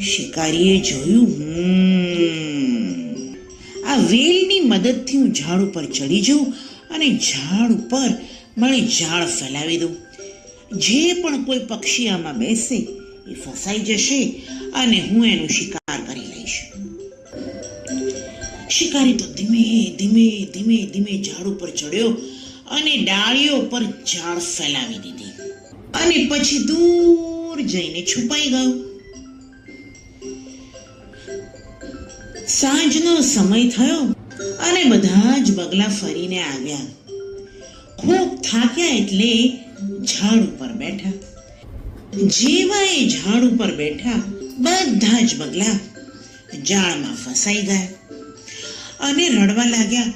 શિકારીએ જોયું, આ વેલની મદદથી હું ઝાડ ઉપર ચડી જાઉં અને ઝાડ ઉપર મારી જાળ ફેલાવી દઉં. જે પણ કોઈ પક્ષી આમાં બેસે એ ફસાઈ જશે અને હું એનો શિકાર કરી લઈશ. શિકારી તો ધીમે ધીમે ધીમે ધીમે ઝાડ ઉપર ચડ્યો અને ડાળીઓ પર જાળ ફેલાવી દીધી અને પછી દૂર જઈને છુપાઈ ગયો. સાંજનો સમય થયો અને બધા જ બગલા ફરીને આવ્યા. ખૂબ થાક્યા એટલે ઝાડ ઉપર બેઠા. જેવા એ ઝાડ ઉપર બેઠા બધા જ બગલા જાળમાં ફસાઈ ગયા અને રડવા લાગ્યા.